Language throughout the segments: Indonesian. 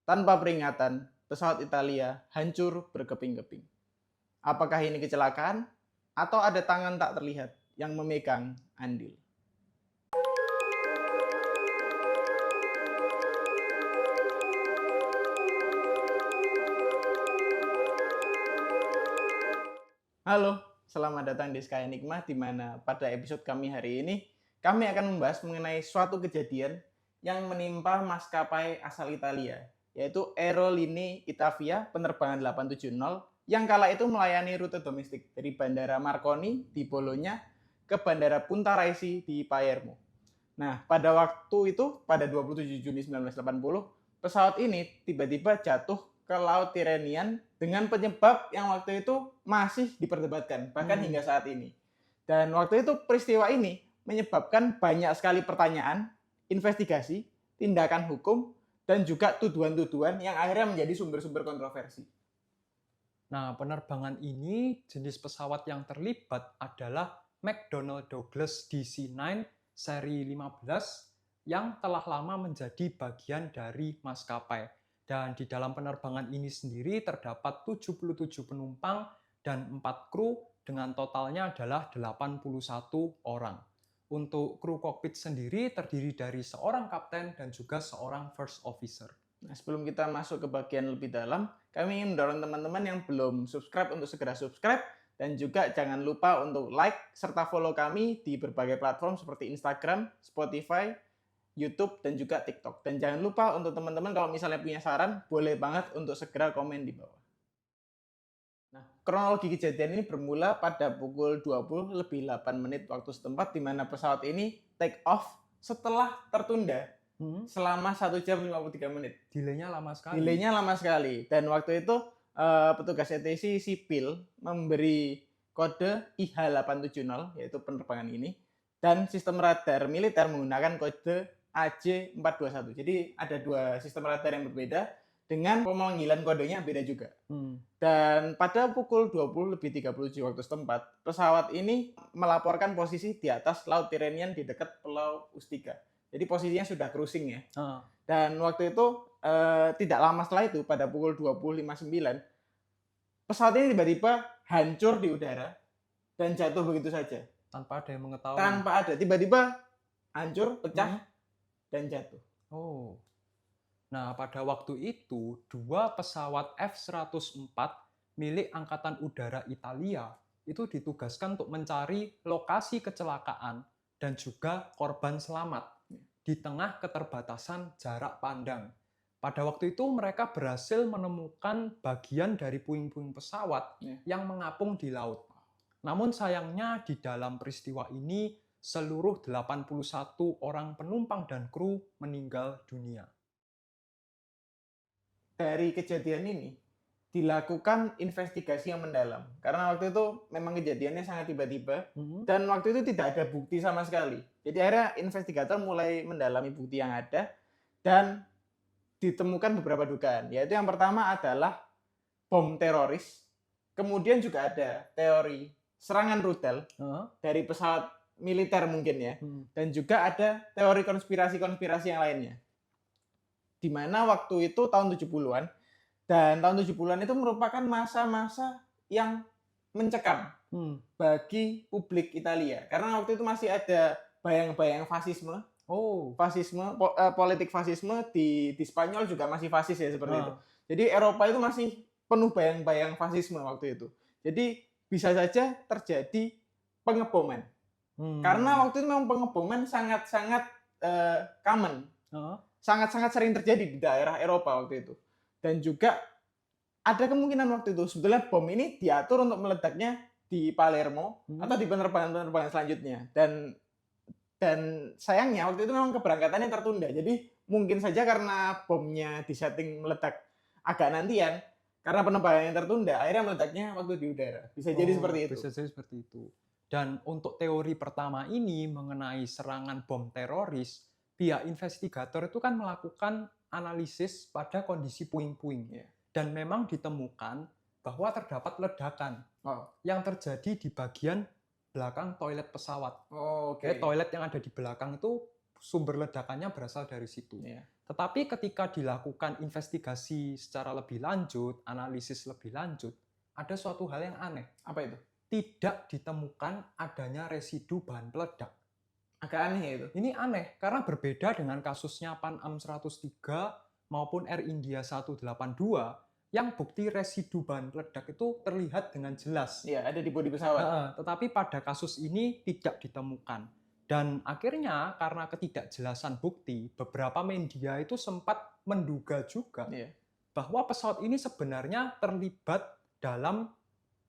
Tanpa peringatan, pesawat Italia hancur berkeping-keping. Apakah ini kecelakaan atau ada tangan tak terlihat yang memegang andil? Halo, selamat datang di Sky Enigma, di mana pada episode kami hari ini kami akan membahas mengenai suatu kejadian yang menimpa maskapai asal Italia, yaitu Aerolinee Itavia penerbangan 870 yang kala itu melayani rute domestik dari Bandara Marconi di Bologna ke Bandara Punta Raisi di Palermo. Nah, pada waktu itu, pada 27 Juni 1980, pesawat ini tiba-tiba jatuh ke Laut Tyrrhenian dengan penyebab yang waktu itu masih diperdebatkan, bahkan hingga saat ini. Dan waktu itu peristiwa ini menyebabkan banyak sekali pertanyaan, investigasi, tindakan hukum, dan juga tuduhan-tuduhan yang akhirnya menjadi sumber-sumber kontroversi. Nah, penerbangan ini jenis pesawat yang terlibat adalah McDonnell Douglas DC-9 seri 15 yang telah lama menjadi bagian dari maskapai. Dan di dalam penerbangan ini sendiri terdapat 77 penumpang dan 4 kru dengan totalnya adalah 81 orang. Untuk kru kokpit sendiri terdiri dari seorang kapten dan juga seorang first officer. Nah, sebelum kita masuk ke bagian lebih dalam, kami ingin mendorong teman-teman yang belum subscribe untuk segera subscribe, dan juga jangan lupa untuk like serta follow kami di berbagai platform seperti Instagram, Spotify, YouTube, dan juga TikTok. Dan jangan lupa untuk teman-teman kalau misalnya punya saran, boleh banget untuk segera komen di bawah. Nah, kronologi kejadian ini bermula pada pukul 20:08 waktu setempat, di mana pesawat ini take off setelah tertunda selama 1 jam 53 menit. Delaynya lama sekali. Delaynya lama sekali. Dan waktu itu petugas ATC sipil memberi kode IH870, yaitu penerbangan ini, dan sistem radar militer menggunakan kode AJ421. Jadi ada dua sistem radar yang berbeda dengan pemanggilan kodenya beda juga. Dan pada pukul 20:37 waktu setempat, pesawat ini melaporkan posisi di atas Laut Tyrrhenian di dekat Pulau Ustica. Jadi posisinya sudah cruising ya. Dan waktu itu tidak lama setelah itu, pada pukul 20:59, pesawat ini tiba-tiba hancur di udara dan jatuh begitu saja. Tanpa ada yang mengetahui. Tanpa ada, tiba-tiba hancur, pecah, dan jatuh. Oh. Nah, pada waktu itu, 2 pesawat F-104 milik Angkatan Udara Italia itu ditugaskan untuk mencari lokasi kecelakaan dan juga korban selamat di tengah keterbatasan jarak pandang. Pada waktu itu mereka berhasil menemukan bagian dari puing-puing pesawat yang mengapung di laut. Namun sayangnya di dalam peristiwa ini seluruh 81 orang penumpang dan kru meninggal dunia. Dari kejadian ini dilakukan investigasi yang mendalam, karena waktu itu memang kejadiannya sangat tiba-tiba dan waktu itu tidak ada bukti sama sekali. Jadi akhirnya investigator mulai mendalami bukti yang ada dan ditemukan beberapa dugaan, yaitu yang pertama adalah bom teroris, kemudian juga ada teori serangan rudal dari pesawat militer mungkin ya, dan juga ada teori konspirasi-konspirasi yang lainnya. Di mana waktu itu tahun 70-an, dan tahun 70-an itu merupakan masa-masa yang mencekam bagi publik Italia. Karena waktu itu masih ada bayang-bayang fasisme, politik fasisme di Spanyol juga masih fasis ya seperti itu. Jadi Eropa itu masih penuh bayang-bayang fasisme waktu itu. Jadi bisa saja terjadi pengeboman. Karena waktu itu memang pengeboman sangat-sangat common. Sangat-sangat sering terjadi di daerah Eropa waktu itu. Dan juga ada kemungkinan waktu itu sebetulnya bom ini diatur untuk meledaknya di Palermo atau di penerbangan-penerbangan selanjutnya. Dan sayangnya waktu itu memang keberangkatannya tertunda. Jadi mungkin saja karena bomnya disetting meledak agak nantian, karena penerbangannya tertunda, akhirnya meledaknya waktu di udara. Bisa jadi seperti itu. Bisa jadi seperti itu. Dan untuk teori pertama ini mengenai serangan bom teroris, pihak investigator itu kan melakukan analisis pada kondisi puing-puing. Dan memang ditemukan bahwa terdapat ledakan yang terjadi di bagian belakang toilet pesawat. Toilet yang ada di belakang itu sumber ledakannya berasal dari situ. Iya. Tetapi ketika dilakukan investigasi secara lebih lanjut, analisis lebih lanjut, ada suatu hal yang aneh. Apa itu? Tidak ditemukan adanya residu bahan peledak. Agak aneh ya itu. Ini aneh karena berbeda dengan kasusnya Pan Am 103 maupun Air India 182 yang bukti residu bahan peledak itu terlihat dengan jelas. Iya, ada di bodi pesawat. Tetapi pada kasus ini tidak ditemukan. Dan akhirnya karena ketidakjelasan bukti, beberapa media itu sempat menduga juga Iya. bahwa pesawat ini sebenarnya terlibat dalam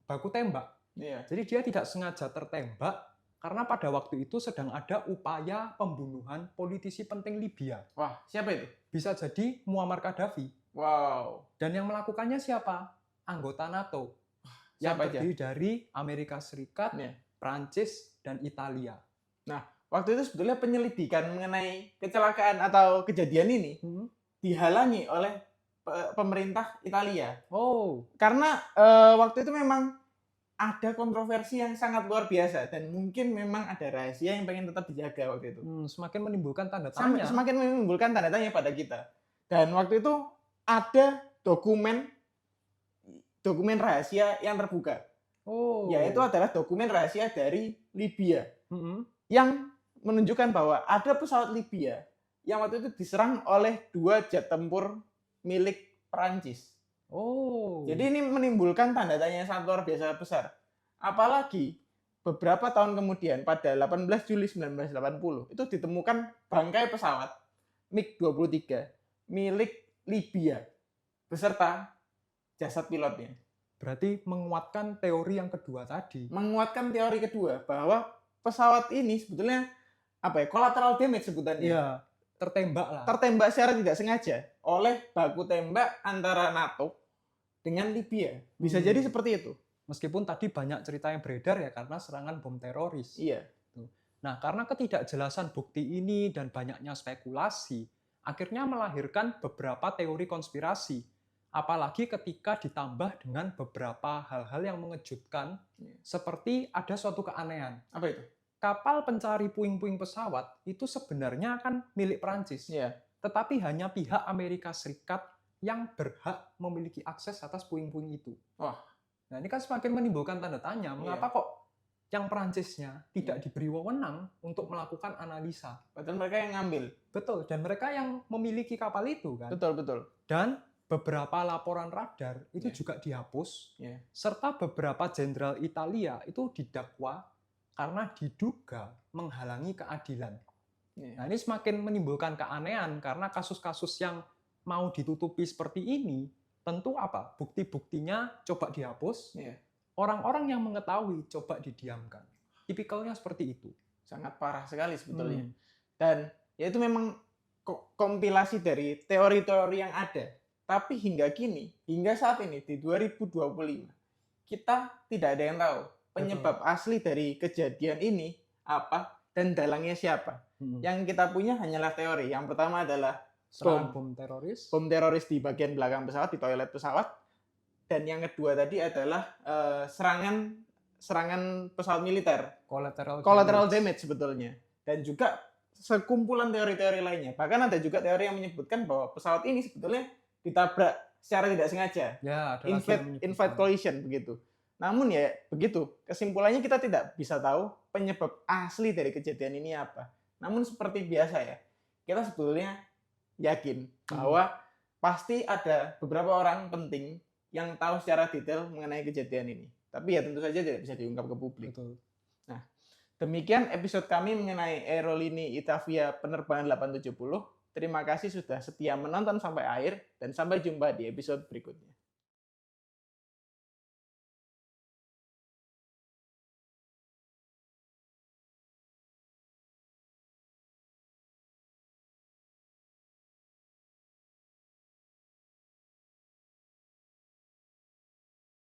baku tembak. Iya. Jadi dia tidak sengaja tertembak karena pada waktu itu sedang ada upaya pembunuhan politisi penting Libya. Wah, siapa itu? Bisa jadi Muammar Gaddafi. Wow. Dan yang melakukannya siapa? Anggota NATO. Yang Siapa aja? terdiri dari Amerika Serikat, Iya. Prancis, dan Italia. Waktu itu sebetulnya penyelidikan mengenai kecelakaan atau kejadian ini dihalangi oleh pemerintah Italia. Oh, Karena waktu itu memang ada kontroversi yang sangat luar biasa dan mungkin memang ada rahasia yang pengen tetap dijaga waktu itu. semakin menimbulkan tanda tanya. Semakin menimbulkan tanda tanya pada kita. Dan waktu itu ada dokumen rahasia yang terbuka. Oh, Yaitu adalah dokumen rahasia dari Libya Mm-mm. yang menunjukkan bahwa ada pesawat Libya yang waktu itu diserang oleh 2 jet tempur milik Perancis. Oh, Jadi ini menimbulkan tanda tanya yang sangat luar biasa besar. Apalagi beberapa tahun kemudian pada 18 Juli 1980 itu ditemukan bangkai pesawat MiG-23 milik Libya beserta jasad pilotnya. berarti menguatkan teori yang kedua tadi. Menguatkan teori kedua bahwa pesawat ini sebetulnya collateral damage sebutannya. Iya, tertembak lah. Tertembak secara tidak sengaja oleh baku tembak antara NATO dengan Libya. Bisa jadi seperti itu. Meskipun tadi banyak cerita yang beredar ya karena serangan bom teroris. Iya. Nah, karena ketidakjelasan bukti ini dan banyaknya spekulasi, akhirnya melahirkan beberapa teori konspirasi. Apalagi ketika ditambah dengan beberapa hal-hal yang mengejutkan, seperti ada suatu keanehan. Apa itu? Kapal pencari puing-puing pesawat itu sebenarnya kan milik Prancis. Iya. Tetapi hanya pihak Amerika Serikat yang berhak memiliki akses atas puing-puing itu. Wah. Nah, ini kan semakin menimbulkan tanda tanya, mengapa kok yang Prancisnya tidak diberi wewenang untuk melakukan analisa? Padahal mereka yang ngambil. Betul, dan mereka yang memiliki kapal itu kan. Betul. Dan beberapa laporan radar itu juga dihapus, serta beberapa jenderal Italia itu didakwa karena diduga menghalangi keadilan. Nah, ini semakin menimbulkan keanehan karena kasus-kasus yang mau ditutupi seperti ini, tentu apa? Bukti-buktinya coba dihapus, orang-orang yang mengetahui coba didiamkan. Tipikalnya seperti itu. Sangat parah sekali sebetulnya. Dan ya itu memang kompilasi dari teori-teori yang ada. Tapi hingga saat ini di 2025, kita tidak ada yang tahu penyebab asli dari kejadian ini apa dan dalangnya siapa. Yang kita punya hanyalah teori. Yang pertama adalah serangan bom teroris. Bom teroris di bagian belakang pesawat, di toilet pesawat. Dan yang kedua tadi adalah serangan pesawat militer. Collateral damage sebetulnya. Dan juga sekumpulan teori-teori lainnya. Bahkan ada juga teori yang menyebutkan bahwa pesawat ini sebetulnya ditabrak secara tidak sengaja. Ya, in-flight collision begitu. Namun ya begitu, kesimpulannya kita tidak bisa tahu penyebab asli dari kejadian ini apa. Namun seperti biasa ya, kita sebetulnya yakin bahwa pasti ada beberapa orang penting yang tahu secara detail mengenai kejadian ini. Tapi ya tentu saja tidak bisa diungkap ke publik. Betul. Nah, demikian episode kami mengenai Aerolini Itavia penerbangan 870. Terima kasih sudah setia menonton sampai akhir dan sampai jumpa di episode berikutnya.